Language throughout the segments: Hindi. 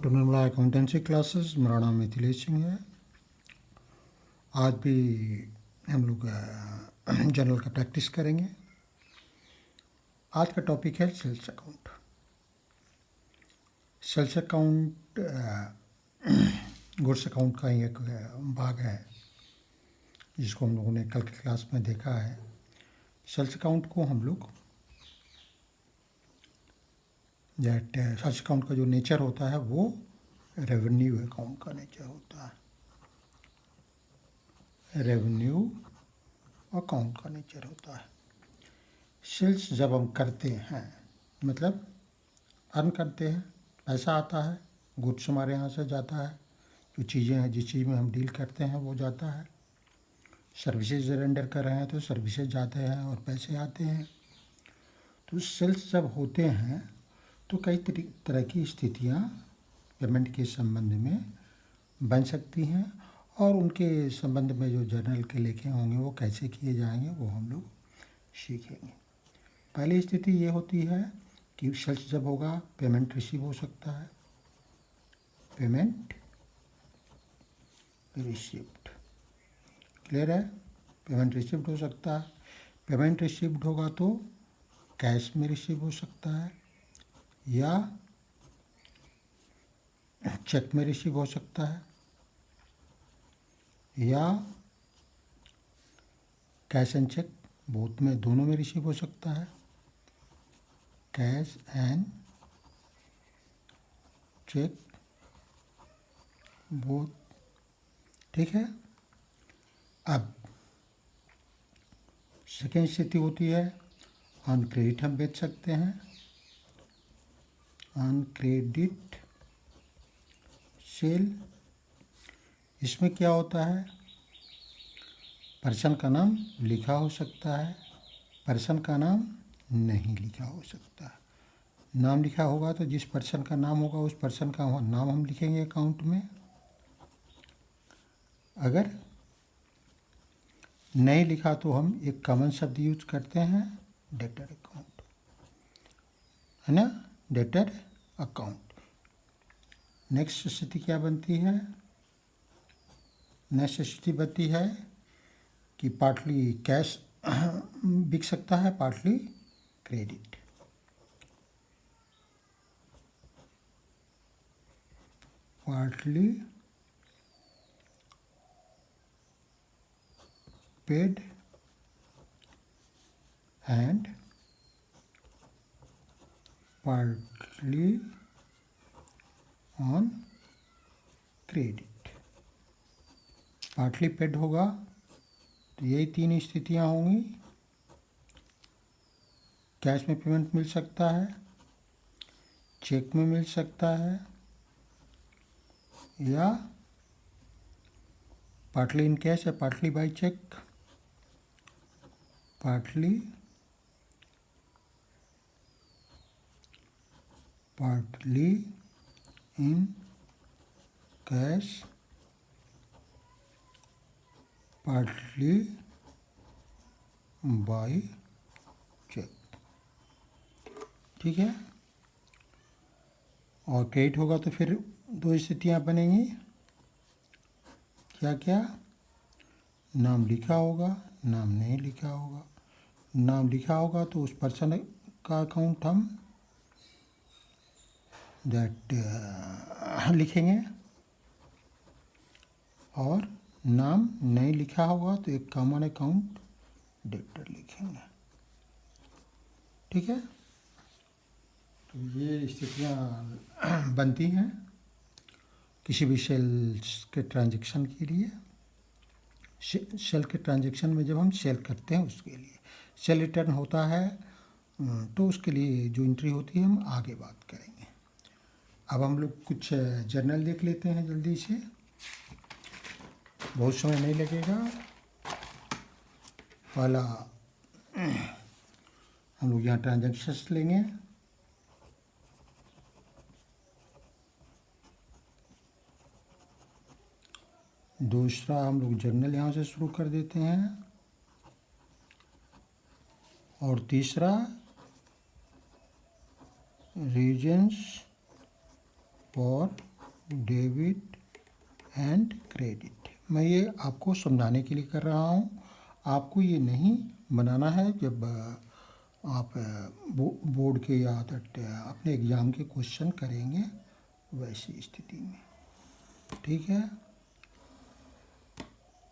तो निर्मला अकाउंटेंसी क्लासेस, मेरा नाम मिथिलेश सिंह है। आज भी हम लोग जनरल का प्रैक्टिस करेंगे। आज का टॉपिक है sales account. Sales account goods account का ही एक भाग है जिसको हम लोगों ने कल की क्लास में देखा है। सेल्स अकाउंट को हम लोग सेल्स अकाउंट का जो नेचर होता है वो रेवेन्यू अकाउंट का नेचर होता है। रेवेन्यू अकाउंट का नेचर होता है। सेल्स जब हम करते हैं मतलब अर्न करते हैं, पैसा आता है, गुड्स हमारे यहाँ से जाता है, जो चीज़ें हैं जिस चीज़ में हम डील करते हैं वो जाता है। सर्विसेज रेंडर कर रहे हैं तो सर्विसेज जाते हैं और पैसे आते हैं। तो सेल्स जब होते हैं तो कई तरह की स्थितियाँ पेमेंट के संबंध में बन सकती हैं और उनके संबंध में जो जर्नल के लेखे होंगे वो कैसे किए जाएंगे वो हम लोग सीखेंगे। पहली स्थिति ये होती है कि सेल्स जब होगा पेमेंट रिसीव हो सकता है। पेमेंट रिसीव्ड, क्लियर है? पेमेंट रिसीव्ड हो सकता है। पेमेंट रिसीव्ड होगा तो कैश में रिसीव हो सकता है या चेक में रिसीव हो सकता है या कैश एंड चेक बोथ में, दोनों में रिसीव हो सकता है। कैश एंड चेक बोथ, ठीक है। अब सेकेंड स्थिति होती है ऑन क्रेडिट हम बेच सकते हैं। ऑन क्रेडिट सेल, इसमें क्या होता है, पर्सन का नाम लिखा हो सकता है, पर्सन का नाम नहीं लिखा हो सकता है। नाम लिखा होगा तो जिस पर्सन का नाम होगा उस पर्सन का नाम हम लिखेंगे अकाउंट में। अगर नहीं लिखा तो हम एक कॉमन शब्द यूज करते हैं, डेटर अकाउंट, है ना, डेटर अकाउंट। नेक्स्ट स्थिति क्या बनती है? नेक्स्ट स्थिति बनती है कि पार्टली कैश बिक सकता है, partly credit. Partly paid and partly on credit. Partly paid होगा तो यही तीन स्थितियां होंगी। कैश में पेमेंट मिल सकता है, चेक में मिल सकता है या पार्टली इन कैश या partly by cheque. Partly in cash, partly by cheque, ठीक है। और क्रेडिट होगा तो फिर दो स्थितियां बनेंगी। क्या क्या? नाम लिखा होगा, नाम नहीं लिखा होगा। नाम लिखा होगा तो उस पर्सन का अकाउंट हम लिखेंगे और नाम नहीं लिखा होगा तो एक कॉमन अकाउंट डेटर लिखेंगे, ठीक है। तो ये स्थितियाँ बनती हैं किसी भी सेल्स के ट्रांजैक्शन के लिए। सेल के ट्रांजैक्शन में जब हम सेल करते हैं उसके लिए सेल रिटर्न होता है तो उसके लिए जो एंट्री होती है हम आगे बात करेंगे। अब हम लोग कुछ जर्नल देख लेते हैं जल्दी से, बहुत समय नहीं लगेगा। पहला हम लोग यहाँ ट्रांजैक्शंस लेंगे। दूसरा हम लोग जर्नल यहाँ से शुरू कर देते हैं और तीसरा reasons for debit and credit. मैं ये आपको समझाने के लिए कर रहा हूँ, आपको ये नहीं बनाना है जब आप बोर्ड के या अपने एग्ज़ाम के क्वेश्चन करेंगे वैसी स्थिति में, ठीक है।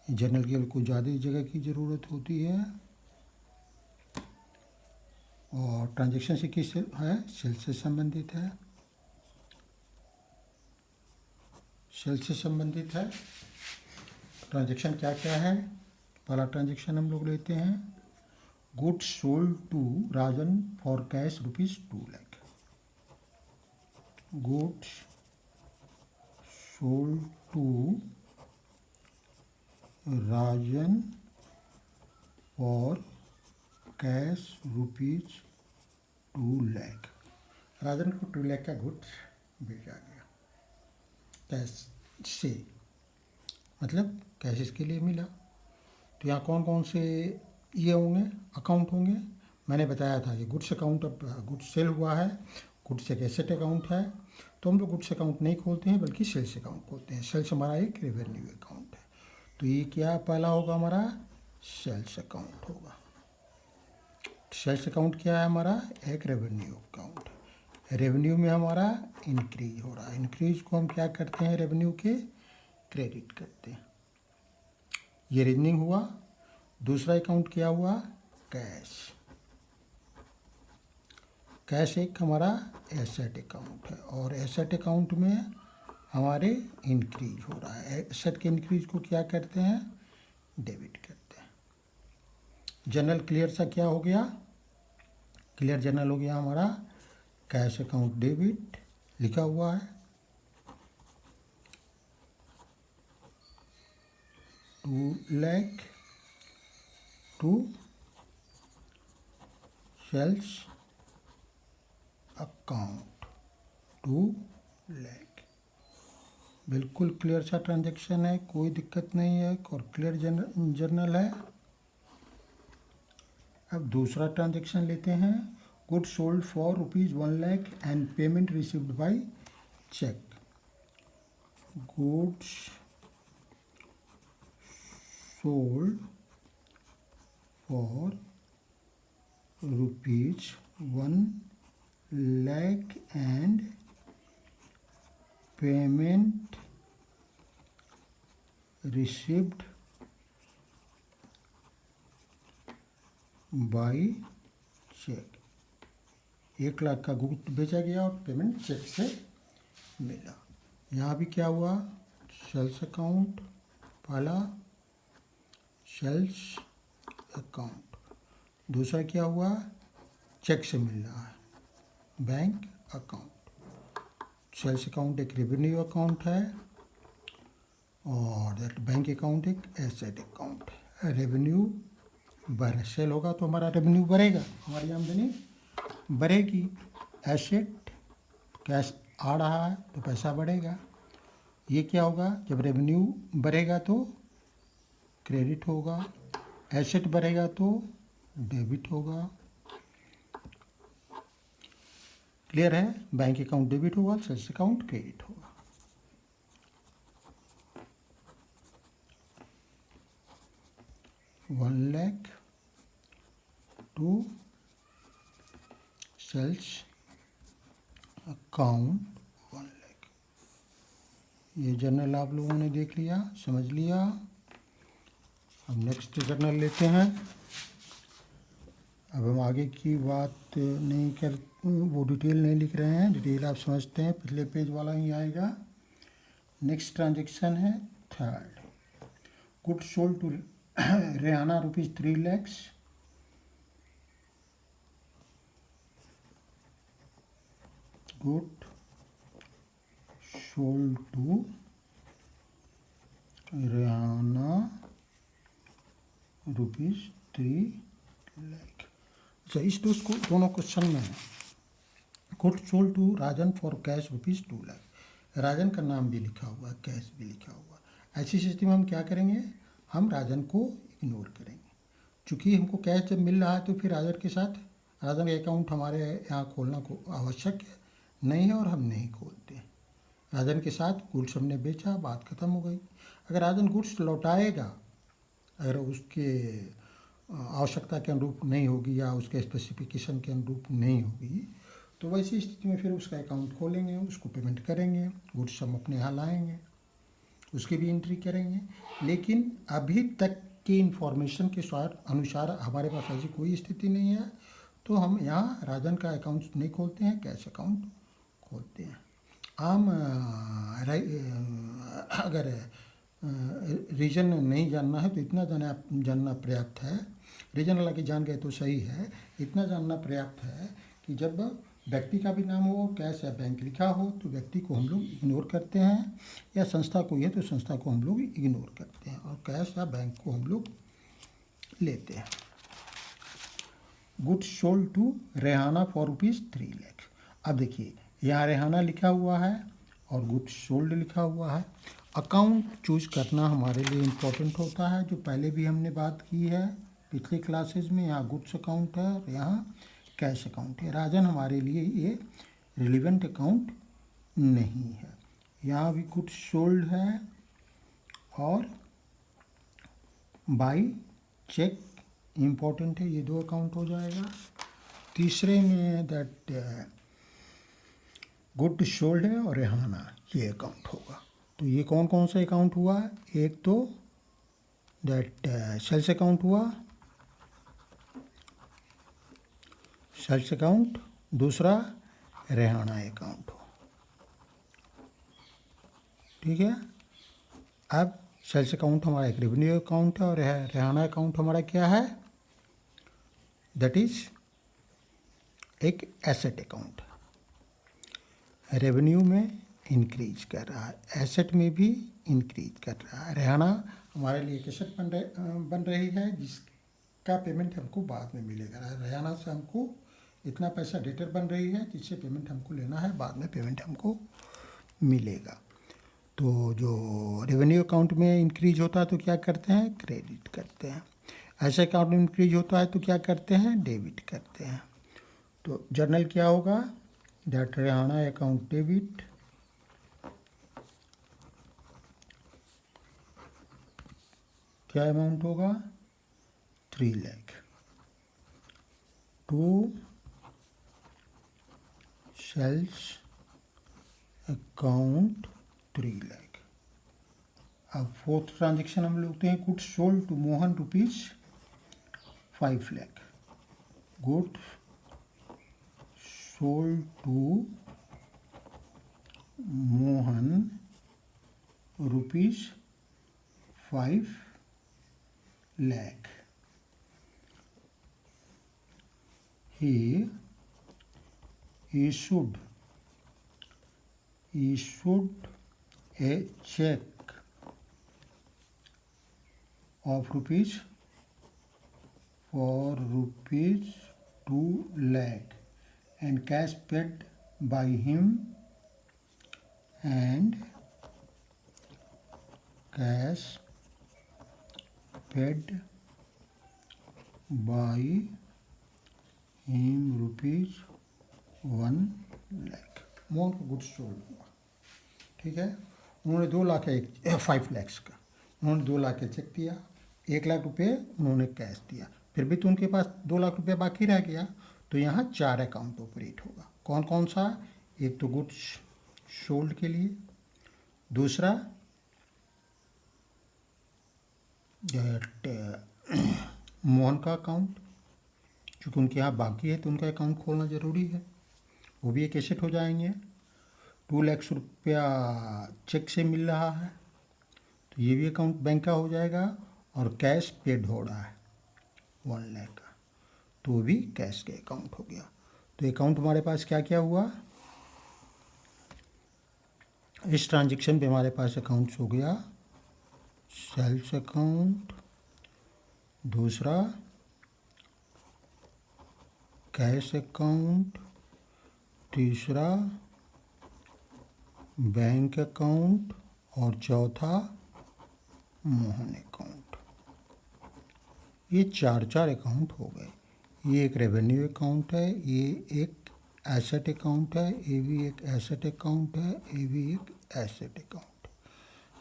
जनरल के को ज़्यादा जगह की ज़रूरत होती है और ट्रांजैक्शन से किस है, सेल से संबंधित है, सेल से संबंधित है। ट्रांजैक्शन क्या क्या है, पहला ट्रांजैक्शन हम लोग लेते हैं, goods sold to Rajan for cash ₹2 lakh. Goods sold to Rajan for cash ₹2 lakh. Rajan को 2 लाख का गुड्स बेचा गया कैश से, मतलब कैश इसके लिए मिला। तो यहाँ कौन कौन से ये होंगे, अकाउंट होंगे। मैंने बताया था कि गुड्स अकाउंट, अब गुड्स सेल हुआ है, गुड्स एक एसेट अकाउंट है, तो हम लोग गुड्स अकाउंट नहीं खोलते हैं बल्कि सेल्स अकाउंट खोलते हैं। सेल्स हमारा एक रेवेन्यू अकाउंट है, तो ये क्या पहला होगा हमारा, सेल्स अकाउंट होगा। सेल्स अकाउंट क्या है हमारा, एक रेवेन्यू अकाउंट। रेवेन्यू में हमारा इंक्रीज हो रहा है, इंक्रीज को हम क्या करते हैं, रेवेन्यू के क्रेडिट करते हैं। ये रीजनिंग हुआ। दूसरा अकाउंट क्या हुआ, कैश। कैश एक हमारा एसेट अकाउंट है और एसेट अकाउंट में हमारे इंक्रीज हो रहा है। एसेट के इंक्रीज को क्या करते हैं, डेबिट करते हैं। जनरल क्लियर सा क्या हो गया, क्लियर जनरल हो गया हमारा, कैश अकाउंट डेबिट लिखा हुआ है, 2 lakh to sales account 2 lakh. बिल्कुल क्लियर सा ट्रांजैक्शन है, कोई दिक्कत नहीं है और क्लियर जर्नल है। अब दूसरा ट्रांजैक्शन लेते हैं, goods sold for ₹1 lakh and payment received by cheque. Goods sold for ₹1 lakh and payment received by cheque. 1 lakh का गुड्स बेचा गया और पेमेंट चेक से मिला। यहाँ भी क्या हुआ, सेल्स अकाउंट पहला, सेल्स अकाउंट। दूसरा क्या हुआ, चेक से मिल रहा है, बैंक अकाउंट। सेल्स अकाउंट एक रेवेन्यू अकाउंट है और दैट बैंक अकाउंट एक एसेट अकाउंट है। रेवेन्यू सेल होगा तो हमारा रेवेन्यू बढ़ेगा, हमारी आमदनी बढ़ेगी। एसेट कैश आ रहा है तो पैसा बढ़ेगा। ये क्या होगा, जब रेवेन्यू बढ़ेगा तो क्रेडिट होगा, एसेट बढ़ेगा तो डेबिट होगा। क्लियर है, बैंक अकाउंट डेबिट होगा, सेल्स अकाउंट क्रेडिट होगा। ₹1 lakh to sales account 1 lakh. ये जर्नल आप लोगों ने देख लिया, समझ लिया। अब नेक्स्ट जर्नल लेते हैं। अब हम आगे की बात नहीं कर, वो डिटेल नहीं लिख रहे हैं, डिटेल आप समझते हैं, पिछले पेज वाला ही आएगा। नेक्स्ट ट्रांजैक्शन है third, goods sold to Rehana ₹3 lakh. Good sold to Rehana ₹3 lakh. अच्छा, इस दोनों क्वेश्चन में है, good sold to Rajan for cash ₹2 lakh. Rajan का नाम भी लिखा हुआ है, कैश भी लिखा हुआ है। ऐसी स्थिति में हम क्या करेंगे, हम राजन को इग्नोर करेंगे। चूँकि हमको कैश जब मिल रहा है तो फिर राजन के साथ, राजन का अकाउंट हमारे यहाँ खोलना को आवश्यक नहीं है और हम नहीं खोलते। राजन के साथ गुड्स हमने बेचा, बात खत्म हो गई। अगर राजन गुड्स लौटाएगा, अगर उसके आवश्यकता के अनुरूप नहीं होगी या उसके स्पेसिफिकेशन के अनुरूप नहीं होगी, तो वैसी स्थिति में फिर उसका अकाउंट खोलेंगे, उसको पेमेंट करेंगे, गुड्स हम अपने यहाँ लाएंगे, उसकी भी एंट्री करेंगे। लेकिन अभी तक की इन्फॉर्मेशन के अनुसार हमारे पास ऐसी कोई स्थिति नहीं है, तो हम यहाँ राजन का अकाउंट नहीं खोलते हैं, कैश अकाउंट खोलते हैं। अगर रीजन नहीं जानना है तो इतना जानना पर्याप्त है। रीजन हालांकि जान गए तो सही है, इतना जानना पर्याप्त है कि जब व्यक्ति का भी नाम हो, कैश या बैंक लिखा हो, तो व्यक्ति को हम लोग इग्नोर करते हैं, या संस्था कोई है तो संस्था को हम लोग इग्नोर करते हैं, और कैश या बैंक को हम लोग लेते हैं। Goods sold to Rehana for ₹3 lakh. अब देखिए यहाँ रेहाना लिखा हुआ है और गुड्स सोल्ड लिखा हुआ है। अकाउंट चूज करना हमारे लिए इम्पोर्टेंट होता है, जो पहले भी हमने बात की है पिछले क्लासेस में। यहाँ गुड्स अकाउंट है और यहाँ कैश अकाउंट है। राजन हमारे लिए ये रिलेवेंट अकाउंट नहीं है। यहाँ भी गुड्स सोल्ड है और बाई चेक इम्पोर्टेंट है, ये 2 अकाउंट हो जाएगा। तीसरे में दैट गुड सोल्ड है और रेहाना, ये अकाउंट होगा। तो ये कौन कौन सा अकाउंट हुआ? एक तो दैट सेल्स अकाउंट हुआ, सेल्स अकाउंट, दूसरा रेहाना अकाउंट हो। ठीक है। अब सेल्स अकाउंट हमारा एक रेवेन्यू अकाउंट है और रेहाना अकाउंट हमारा क्या है? दैट इज एक एसेट अकाउंट। रेवेन्यू में इंक्रीज कर रहा है, एसेट में भी इंक्रीज कर रहा है। रेहाना हमारे लिए एक एसेट बन रही है जिसका पेमेंट हमको बाद में मिलेगा। रेहाना से हमको इतना पैसा डेटर बन रही है जिससे पेमेंट हमको लेना है, बाद में पेमेंट हमको मिलेगा। तो जो रेवेन्यू अकाउंट में इंक्रीज होता है तो क्या करते हैं? क्रेडिट करते हैं। ऐसे अकाउंट में इंक्रीज होता है तो क्या करते हैं? डेबिट करते हैं। तो जर्नल क्या होगा? दैट रेहाना अकाउंट डेबिट, क्या अमाउंट होगा? 3 lakh to sales account 3 lakh. अब फोर्थ ट्रांजेक्शन हम लिखते हैं goods sold to Mohan ₹5 lakh. Goods sold to Mohan ₹5 lakh. He issued a check of ₹2 lakh and cash paid by him and cash paid by him ₹1 lakh। Mohan को गुड्स सोल्ड हुआ, ठीक है। उन्होंने 2 लाख 5 लाख का, उन्होंने 2 लाख का चेक दिया, 1 लाख रुपये उन्होंने कैश दिया, फिर भी तो उनके पास 2 लाख रुपये बाकी रह गया। तो यहाँ 4 अकाउंट ऑपरेट होगा। कौन कौन सा? एक तो गुड्स सोल्ड के लिए, दूसरा मोहन का अकाउंट, चूँकि उनके यहाँ बाकी है तो उनका अकाउंट खोलना ज़रूरी है, वो भी एक एसेट हो जाएंगे। 2 लाख रुपया चेक से मिल रहा है तो ये भी अकाउंट बैंक का हो जाएगा, और कैश पेड हो रहा है 1 लाख का, तो वो भी कैश के अकाउंट हो गया। तो अकाउंट हमारे पास क्या क्या हुआ? इस ट्रांजेक्शन पे हमारे पास अकाउंट्स हो गया सेल्स अकाउंट, दूसरा कैश अकाउंट, तीसरा बैंक अकाउंट और चौथा मोहन अकाउंट। ये 4 अकाउंट हो गए। ये एक रेवेन्यू अकाउंट है, ये एक एसेट अकाउंट है, ये भी एक एसेट अकाउंट है, ये भी एक एसेट अकाउंट।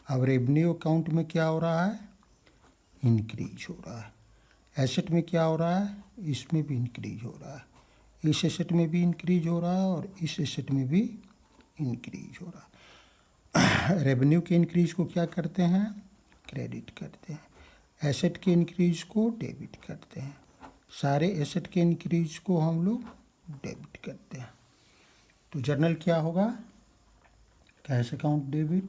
अब रेवेन्यू अकाउंट में क्या हो रहा है, इंक्रीज हो रहा है। एसेट में क्या हो रहा है, इसमें भी इंक्रीज हो रहा है, इस एसेट में भी इंक्रीज हो रहा है और इस एसेट में भी इंक्रीज हो रहा है। रेवेन्यू के इंक्रीज को क्या करते हैं, क्रेडिट करते हैं, एसेट के इंक्रीज को डेबिट करते हैं, सारे एसेट के इंक्रीज को हम लोग डेबिट करते हैं। तो जर्नल क्या होगा, cash account debit,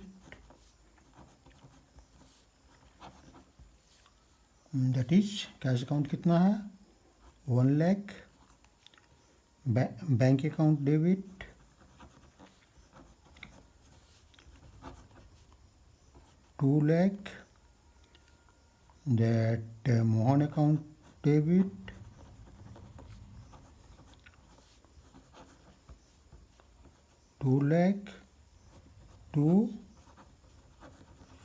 that is cash account कितना है 1 lakh, bank account debit 2 lakh, that Mohan account debit 2 lakh to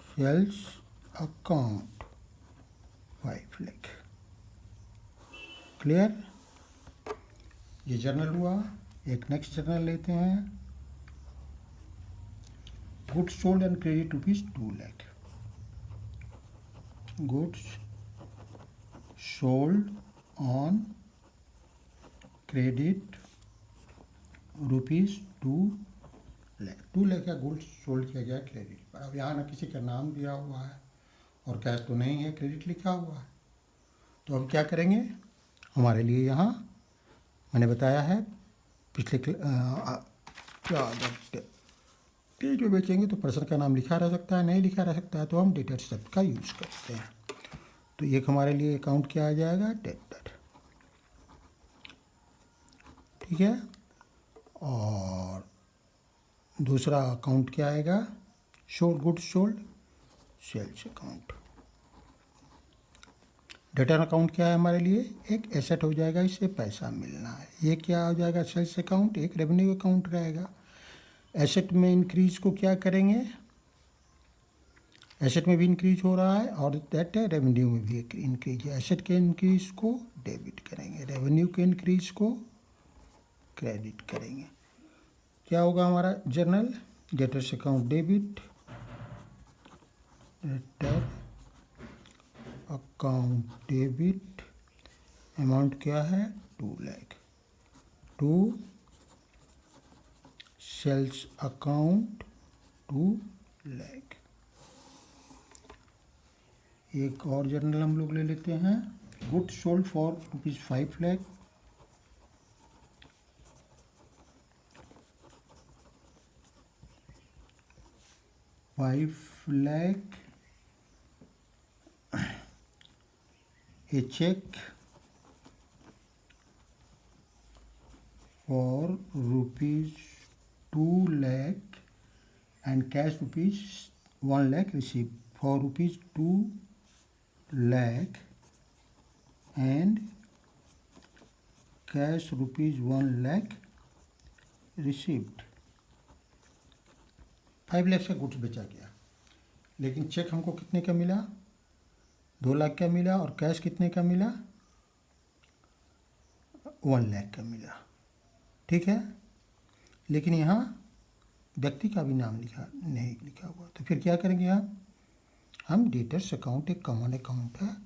sales account 5 lakh। Clear, ये जर्नल हुआ। एक नेक्स्ट जर्नल लेते हैं, goods sold and credit rupees 2 lakh, goods sold on credit rupees 2 lakh. 2 lakh का गुड्स सोल्ड किया गया क्रेडिट पर। अब यहाँ ना किसी का नाम दिया हुआ है और कैश तो नहीं है, क्रेडिट लिखा हुआ है। तो अब क्या करेंगे, हमारे लिए यहाँ मैंने बताया है पिछले क्या चीज में बेचेंगे तो पर्सन का नाम लिखा रह सकता है, नहीं लिखा रह सकता है, तो हम डेटर शब्द का यूज़ करते हैं। तो एक हमारे लिए अकाउंट क्या आ जाएगा, डेटर, ठीक है। और दूसरा अकाउंट क्या आएगा, sold, goods sold, sales account. Debtor account क्या है हमारे लिए, एक एसेट हो जाएगा, इससे पैसा मिलना है। ये क्या हो जाएगा, सेल्स अकाउंट, एक रेवेन्यू अकाउंट रहेगा। एसेट में इंक्रीज को क्या करेंगे, एसेट में भी इंक्रीज हो रहा है और दैट है रेवेन्यू में भी इंक्रीज है। एसेट के इंक्रीज को डेबिट करेंगे, रेवेन्यू के इंक्रीज को क्रेडिट करेंगे। क्या होगा हमारा journal, debtors account debit, debtor account debit, amount क्या है 2 lakh, to sales account 2 lakh. एक और जर्नल हम लोग ले लेते हैं, goods sold for rupees 5 lakh, a check for rupees 2 lakh and cash rupees 1 lakh received for rupees 2 lakh and cash rupees 1 lakh received। 5 lakh का गुड्स बेचा गया, लेकिन चेक हमको कितने का मिला, 2 लाख का मिला, और कैश कितने का मिला, 1 लाख का मिला, ठीक है। लेकिन यहाँ व्यक्ति का भी नाम नहीं लिखा हुआ, तो फिर क्या करेंगे, हम डेटर्स अकाउंट, एक कॉमन अकाउंट है,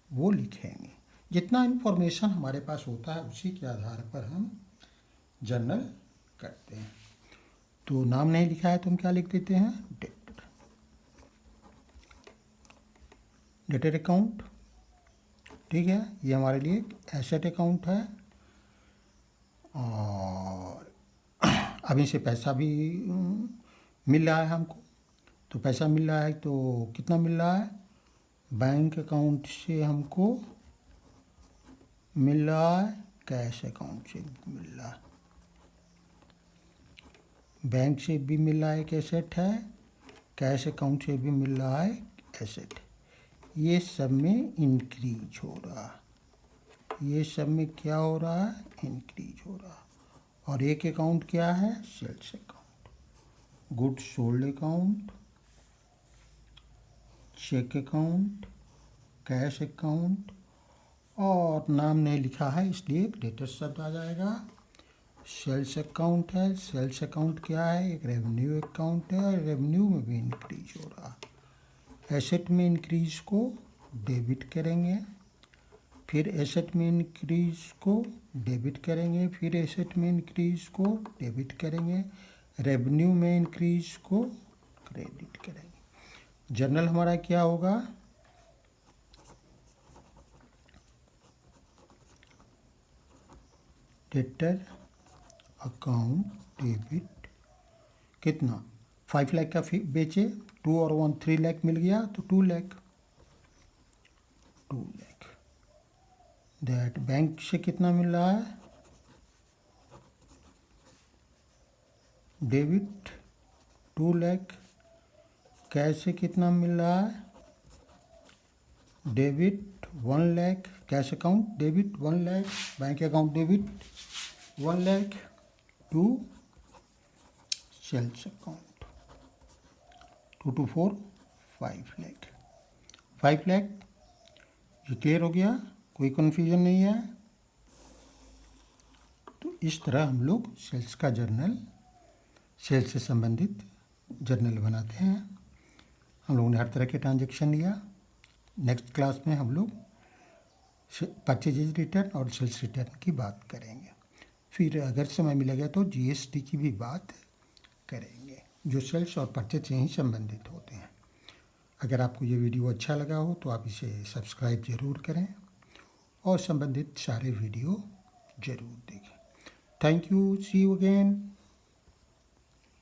वो लिखेंगे। जितना इन्फॉर्मेशन हमारे पास होता है उसी के आधार पर हम जर्नल करते हैं। तो नाम नहीं लिखा है तो हम क्या लिख देते हैं, डेटर, डेटर अकाउंट, ठीक है। ये हमारे लिए एसेट अकाउंट है और अभी से पैसा भी मिल रहा है हमको। तो पैसा मिल रहा है तो कितना मिल रहा है, बैंक अकाउंट से हमको मिल रहा है, कैश अकाउंट से मिल रहा है, बैंक से भी मिल रहा है एक एसेट है, कैश अकाउंट से भी मिल रहा है एसेट। ये सब में इंक्रीज हो रहा है, ये सब में क्या हो रहा है, इंक्रीज हो रहा है। और एक अकाउंट क्या है, sales account, goods sold account, cheque account, cash account, और नाम नहीं लिखा है इसलिए डेटर शब्द आ जाएगा, सेल्स अकाउंट है। सेल्स अकाउंट क्या है? एक रेवेन्यू अकाउंट है। रेवेन्यू में भी इंक्रीज हो रहा। एसेट में इंक्रीज को डेबिट करेंगे, फिर एसेट में इंक्रीज को डेबिट करेंगे, फिर एसेट में इंक्रीज को डेबिट करेंगे, रेवेन्यू में इंक्रीज को क्रेडिट करेंगे। जर्नल हमारा क्या होगा? डेटर अकाउंट डेबिट कितना 5 लाख का बेचे, 2 और 1 3 लाख मिल गया तो 2 लाख। दैट बैंक से कितना मिल रहा है? डेबिट 2 लाख। कैश से कितना मिल रहा है? Debit 1 lakh. Cash account debit 1 lakh, bank account debit 1 lakh to sales account 2 to 4 5 lakh. 5 lakh. ये क्लियर हो गया? कोई कन्फ्यूजन नहीं है? तो इस तरह हम लोग सेल्स का जर्नल, सेल्स से संबंधित जर्नल बनाते हैं। हम लोगों ने हर तरह के ट्रांजैक्शन लिया। नेक्स्ट क्लास में हम लोग परचेज रिटर्न और सेल्स रिटर्न की बात करेंगे। फिर अगर समय मिलेगा तो जीएसटी की भी बात करेंगे, जो सेल्स और परचेज से ही संबंधित होते हैं। अगर आपको ये वीडियो अच्छा लगा हो तो आप इसे सब्सक्राइब ज़रूर करें और संबंधित सारे वीडियो ज़रूर देखें। Thank you, see you again.